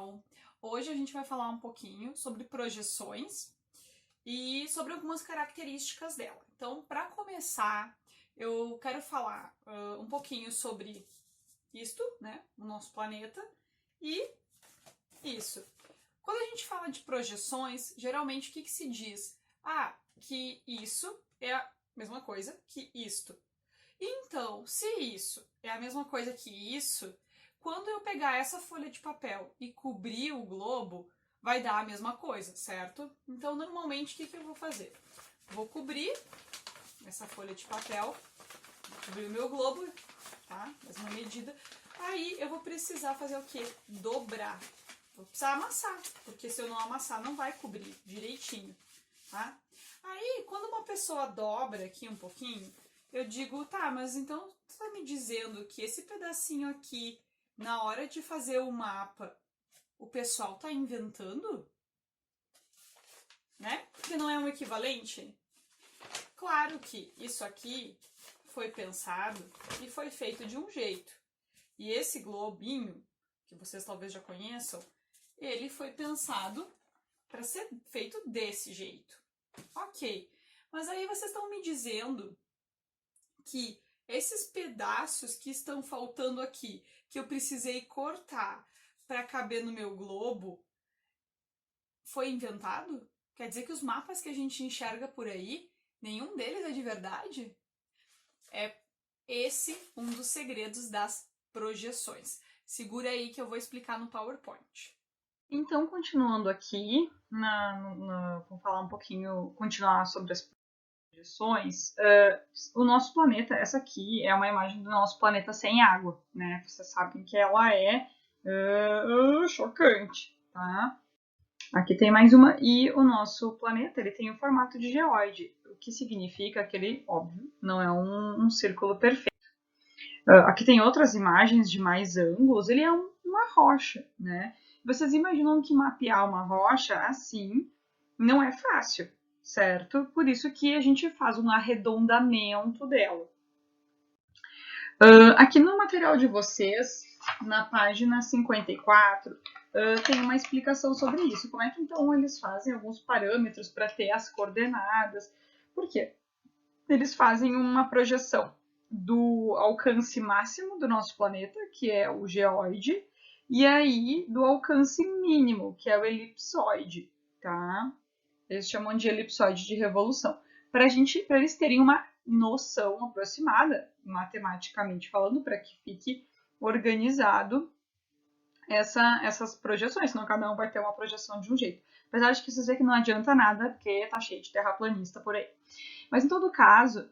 pessoal! Hoje a gente vai falar um pouquinho sobre projeções e sobre algumas características dela. Então, para começar, eu quero falar um pouquinho sobre isto, né, o nosso planeta, e isso. Quando a gente fala de projeções, geralmente o que se diz? Ah, que isso é a mesma coisa que isto. Então, se isso é a mesma coisa que isso, quando eu pegar essa folha de papel e cobrir o globo, vai dar a mesma coisa, certo? Então, normalmente, o que eu vou fazer? Vou cobrir essa folha de papel, vou cobrir o meu globo, tá? Mesma medida. Aí, eu vou precisar fazer o quê? Dobrar. Vou precisar amassar, porque se eu não amassar, não vai cobrir direitinho, tá? Aí, quando uma pessoa dobra aqui um pouquinho, eu digo, tá, mas então tu tá me dizendo que esse pedacinho aqui, na hora de fazer o mapa, o pessoal tá inventando? Né? Porque não é um equivalente? Claro que isso aqui foi pensado e foi feito de um jeito. E esse globinho, que vocês talvez já conheçam, ele foi pensado para ser feito desse jeito. Ok, mas aí vocês estão me dizendo que esses pedaços que estão faltando aqui, que eu precisei cortar para caber no meu globo, foi inventado? Quer dizer que os mapas que a gente enxerga por aí, nenhum deles é de verdade? É esse um dos segredos das projeções. Segura aí que eu vou explicar no PowerPoint. Então, continuando aqui, vamos falar um pouquinho, continuar sobre as projeções. O nosso planeta, essa aqui é uma imagem do nosso planeta sem água, né? Vocês sabem que ela é chocante, tá? Aqui tem mais uma, e o nosso planeta ele tem o formato de geóide, o que significa que ele, óbvio, não é um círculo perfeito. Aqui tem outras imagens de mais ângulos, ele é uma rocha, né? Vocês imaginam que mapear uma rocha assim não é fácil, certo? Por isso que a gente faz um arredondamento dela. Aqui no material de vocês, na página 54, tem uma explicação sobre isso. Como é que então eles fazem alguns parâmetros para ter as coordenadas? Por quê? Eles fazem uma projeção do alcance máximo do nosso planeta, que é o geóide, e aí do alcance mínimo, que é o elipsoide, tá? Eles chamam de elipsoide de revolução. Para eles terem uma noção aproximada, matematicamente falando, para que fique organizado essas projeções, senão cada um vai ter uma projeção de um jeito. Apesar de que vocês veem que não adianta nada, porque tá cheio de terraplanista por aí. Mas em todo caso,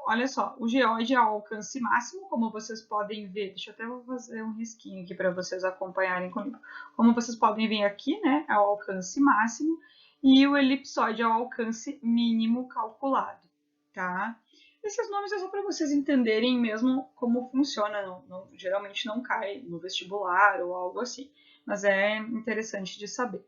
olha só, o geóide é o alcance máximo, como vocês podem ver. Deixa eu até fazer um risquinho aqui para vocês acompanharem comigo. Como vocês podem ver aqui, né, é o alcance máximo, e o elipsoide é o alcance mínimo calculado, tá? Esses nomes é só para vocês entenderem mesmo como funciona, geralmente não cai no vestibular ou algo assim, mas é interessante de saber,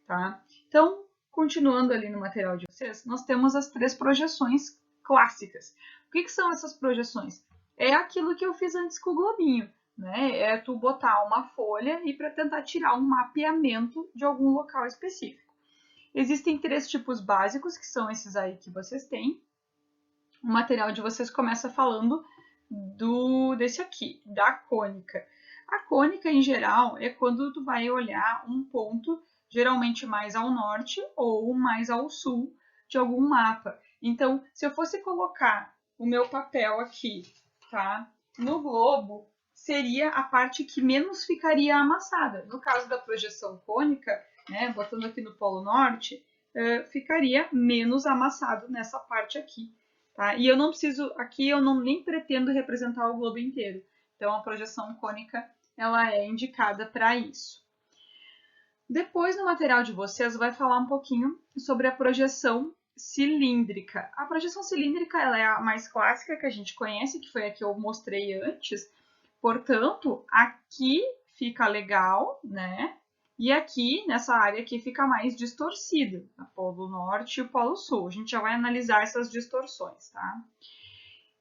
tá? Então, continuando ali no material de vocês, nós temos as 3 projeções clássicas. O que são essas projeções? É aquilo que eu fiz antes com o globinho, né? É tu botar uma folha e para tentar tirar um mapeamento de algum local específico. Existem 3 tipos básicos, que são esses aí que vocês têm. O material de vocês começa falando desse aqui, da cônica. A cônica, em geral, é quando tu vai olhar um ponto, geralmente mais ao norte ou mais ao sul de algum mapa. Então, se eu fosse colocar o meu papel aqui, tá, no globo, seria a parte que menos ficaria amassada. No caso da projeção cônica, né, botando aqui no polo norte, ficaria menos amassado nessa parte aqui. Tá? E eu não preciso, aqui eu nem pretendo representar o globo inteiro. Então, a projeção cônica, ela é indicada para isso. Depois, no material de vocês, vai falar um pouquinho sobre a projeção cilíndrica. A projeção cilíndrica, ela é a mais clássica que a gente conhece, que foi a que eu mostrei antes. Portanto, aqui fica legal, né? E aqui, nessa área aqui, fica mais distorcido, o polo norte e o polo sul. A gente já vai analisar essas distorções, tá?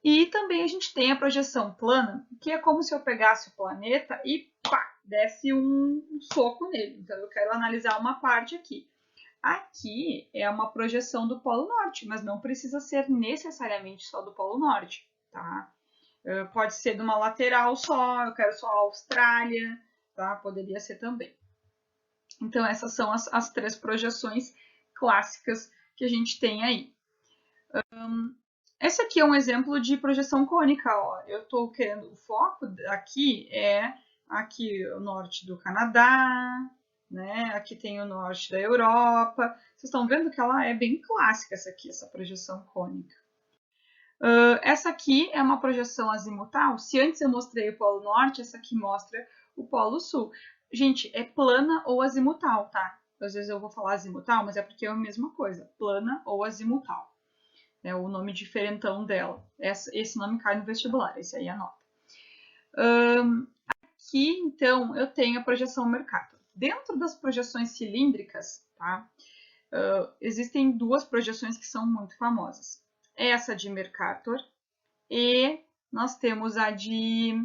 E também a gente tem a projeção plana, que é como se eu pegasse o planeta e pá, desce um soco nele. Então, eu quero analisar uma parte aqui. Aqui é uma projeção do Polo Norte, mas não precisa ser necessariamente só do Polo Norte, tá? Pode ser de uma lateral só, eu quero só a Austrália, tá? Poderia ser também. Então, essas são as 3 projeções clássicas que a gente tem aí. Esse aqui é um exemplo de projeção cônica. Ó. Eu estou querendo, o foco aqui é aqui o norte do Canadá, né? Aqui tem o norte da Europa. Vocês estão vendo que ela é bem clássica essa aqui, essa projeção cônica. Essa aqui é uma projeção azimutal. Se antes eu mostrei o Polo Norte, essa aqui mostra o Polo Sul. Gente, é plana ou azimutal, tá? Às vezes eu vou falar azimutal, mas é porque é a mesma coisa, plana ou azimutal. É o nome diferentão dela. Esse nome cai no vestibular, esse aí anota. Aqui, então, eu tenho a projeção Mercator. Dentro das projeções cilíndricas, tá? Existem 2 projeções que são muito famosas. Essa de Mercator e nós temos a de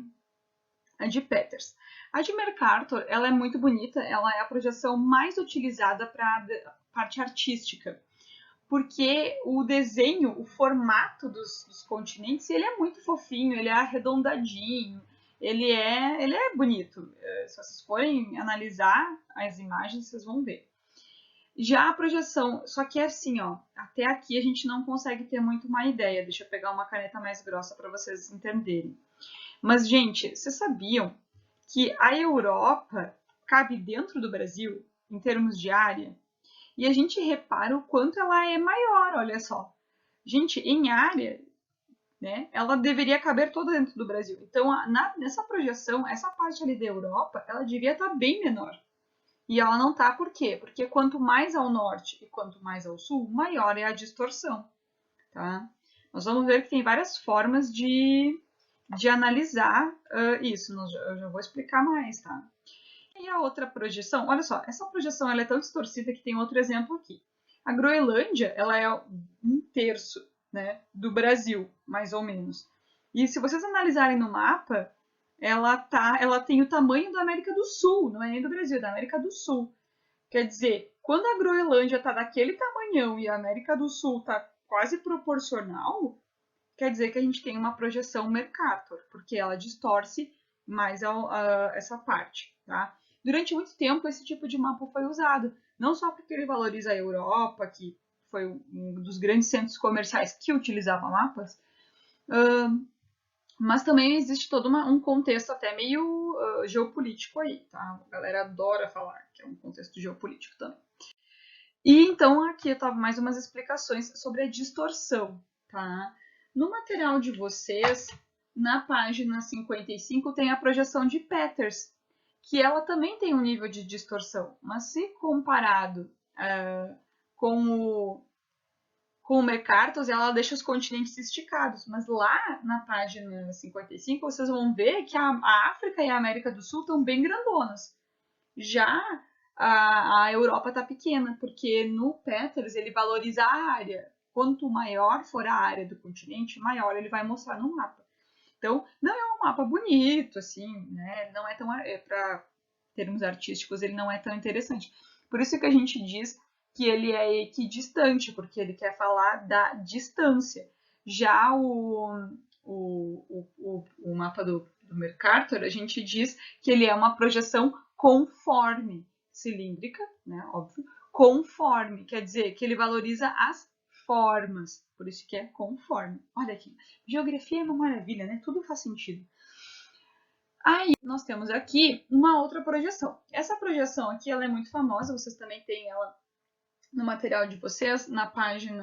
Peters. A de Mercator, ela é muito bonita, ela é a projeção mais utilizada para a parte artística, porque o desenho, o formato dos continentes, ele é muito fofinho, ele é arredondadinho, ele é bonito. Se vocês forem analisar as imagens, vocês vão ver. Já a projeção, só que é assim, ó, até aqui a gente não consegue ter muito uma ideia. Deixa eu pegar uma caneta mais grossa para vocês entenderem. Mas, gente, vocês sabiam que a Europa cabe dentro do Brasil, em termos de área? E a gente repara o quanto ela é maior, olha só. Gente, em área, né, ela deveria caber toda dentro do Brasil. Então, nessa projeção, essa parte ali da Europa, ela devia estar bem menor. E ela não está por quê? Porque quanto mais ao norte e quanto mais ao sul, maior é a distorção. Tá? Nós vamos ver que tem várias formas de analisar isso. Eu já vou explicar mais, tá? E a outra projeção, olha só, essa projeção ela é tão distorcida que tem outro exemplo aqui. A Groenlândia, ela é 1/3, né, do Brasil, mais ou menos. E se vocês analisarem no mapa, ela tem o tamanho da América do Sul, não é nem do Brasil, é da América do Sul. Quer dizer, quando a Groenlândia está daquele tamanhão e a América do Sul está quase proporcional, quer dizer que a gente tem uma projeção Mercator, porque ela distorce mais essa parte, tá? Durante muito tempo, esse tipo de mapa foi usado, não só porque ele valoriza a Europa, que foi um dos grandes centros comerciais que utilizava mapas, mas também existe todo um contexto até meio geopolítico aí, tá? A galera adora falar que é um contexto geopolítico também. E então aqui eu tava mais umas explicações sobre a distorção, tá? No material de vocês, na página 55, tem a projeção de Peters, que ela também tem um nível de distorção, mas se comparado com o Mercator, ela deixa os continentes esticados, mas lá na página 55 vocês vão ver que a África e a América do Sul estão bem grandonas. Já a Europa está pequena, porque no Peters ele valoriza a área. Quanto maior for a área do continente, maior ele vai mostrar no mapa. Então, não é um mapa bonito, assim, né? Não é tão, para termos artísticos, ele não é tão interessante. Por isso que a gente diz que ele é equidistante, porque ele quer falar da distância. Já o mapa do Mercator, a gente diz que ele é uma projeção conforme, cilíndrica, né, óbvio, conforme, quer dizer que ele valoriza as formas, por isso que é conforme. Olha aqui, geografia é uma maravilha, né? Tudo faz sentido. Aí nós temos aqui uma outra projeção. Essa projeção aqui ela é muito famosa, vocês também têm ela no material de vocês, na página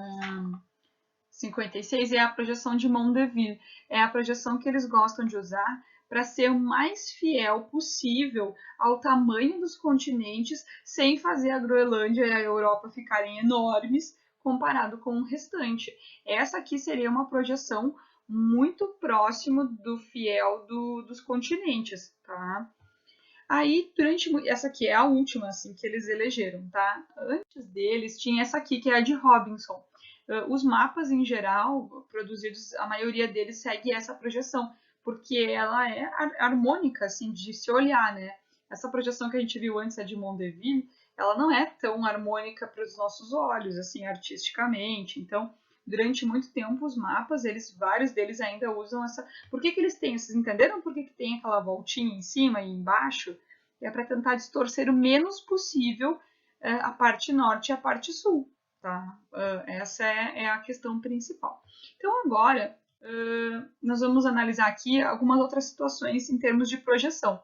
56, é a projeção de Mondeville. É a projeção que eles gostam de usar para ser o mais fiel possível ao tamanho dos continentes, sem fazer a Groenlândia e a Europa ficarem enormes comparado com o restante. Essa aqui seria uma projeção muito próximo do fiel dos continentes, tá? Aí, essa aqui é a última, assim, que eles elegeram, tá? Antes deles, tinha essa aqui, que é a de Robinson. Os mapas, em geral, produzidos, a maioria deles segue essa projeção, porque ela é harmônica, assim, de se olhar, né? essa projeção que a gente viu antes, a de Mondeville, ela não é tão harmônica para os nossos olhos, assim, artisticamente. Então, durante muito tempo, os mapas, vários deles ainda usam essa... Por que eles têm? Vocês entenderam por que tem aquela voltinha em cima e embaixo? É para tentar distorcer o menos possível a parte norte e a parte sul, tá? Essa é a questão principal. Então, agora, nós vamos analisar aqui algumas outras situações em termos de projeção.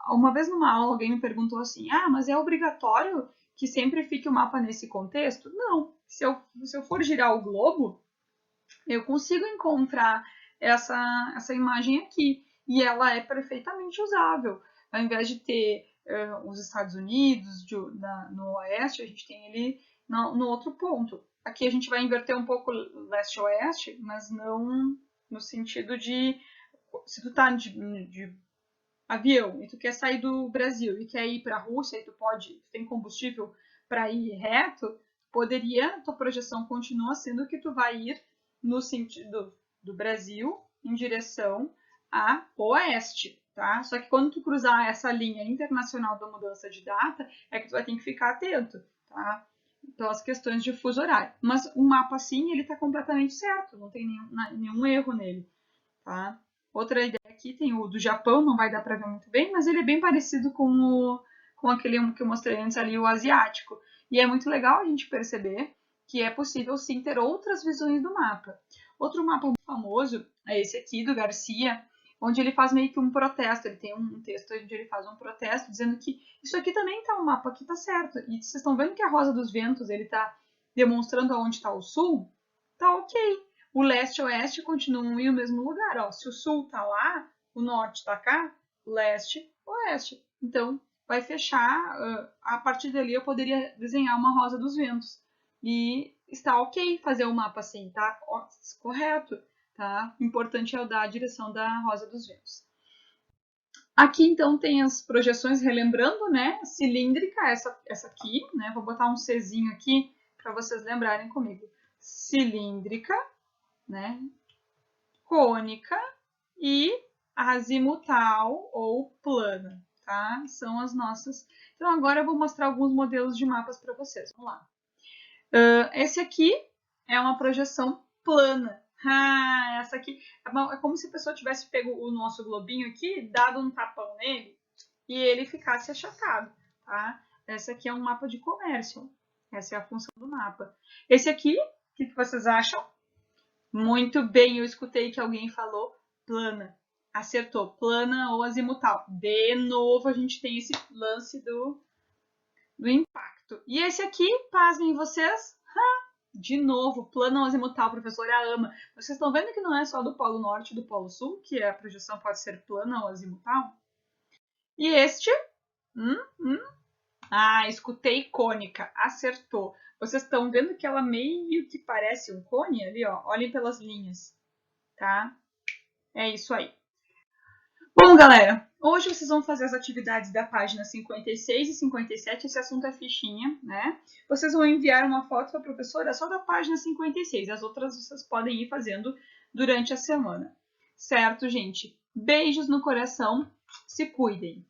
Uma vez numa aula, alguém me perguntou assim, mas é obrigatório que sempre fique o mapa nesse contexto? Não. Se eu for girar o globo, eu consigo encontrar essa imagem aqui. E ela é perfeitamente usável. Ao invés de ter os Estados Unidos no oeste, a gente tem ele no outro ponto. Aqui a gente vai inverter um pouco leste-oeste, mas não no sentido de... Se tu tá de avião e tu quer sair do Brasil e quer ir para a Rússia e tu tem combustível para ir reto, tua projeção continua sendo que tu vai ir no sentido do Brasil em direção a oeste, tá? Só que quando tu cruzar essa linha internacional da mudança de data, é que tu vai ter que ficar atento, tá? Então, as questões de fuso horário. Mas um mapa assim, ele tá completamente certo, não tem nenhum erro nele, tá? Outra ideia aqui tem o do Japão, não vai dar para ver muito bem, mas ele é bem parecido com aquele que eu mostrei antes ali, o asiático. E é muito legal a gente perceber que é possível sim ter outras visões do mapa. Outro mapa muito famoso é esse aqui, do Garcia, onde ele faz meio que um protesto. Ele tem um texto onde ele faz um protesto dizendo que isso aqui também tá, o mapa aqui tá certo. E vocês estão vendo que a Rosa dos Ventos, ele tá demonstrando aonde está o sul? Tá ok. O leste e o oeste continuam em o mesmo lugar. Ó, se o sul tá lá, o norte tá cá, leste, oeste. Então, vai fechar. A partir dali, eu poderia desenhar uma Rosa dos Ventos. E está ok fazer o mapa assim, tá? Correto, tá? O importante é eu dar a direção da Rosa dos Ventos. Aqui, então, tem as projeções, relembrando, né? Cilíndrica, essa aqui, né? Vou botar um Czinho aqui para vocês lembrarem comigo. Cilíndrica, né? Cônica e azimutal ou plana, tá? São as nossas. Então, agora eu vou mostrar alguns modelos de mapas para vocês. Vamos lá. Esse aqui é uma projeção plana. Essa aqui é como se a pessoa tivesse pego o nosso globinho aqui, dado um tapão nele e ele ficasse achatado, tá? Esse aqui é um mapa de comércio. Essa é a função do mapa. Esse aqui, o que vocês acham? Muito bem, eu escutei que alguém falou plana. Acertou, plana ou azimutal. De novo, a gente tem esse lance do impacto. E esse aqui, pasmem vocês, de novo, plano ou azimutal, professora ama. Vocês estão vendo que não é só do Polo Norte e do Polo Sul, que a projeção pode ser plana ou azimutal? E este? Escutei cônica, acertou. Vocês estão vendo que ela meio que parece um cone ali, ó. Olhem pelas linhas, tá? É isso aí. Bom, galera, hoje vocês vão fazer as atividades da página 56 e 57, esse assunto é fichinha, né? Vocês vão enviar uma foto para a professora só da página 56, as outras vocês podem ir fazendo durante a semana. Certo, gente? Beijos no coração, se cuidem!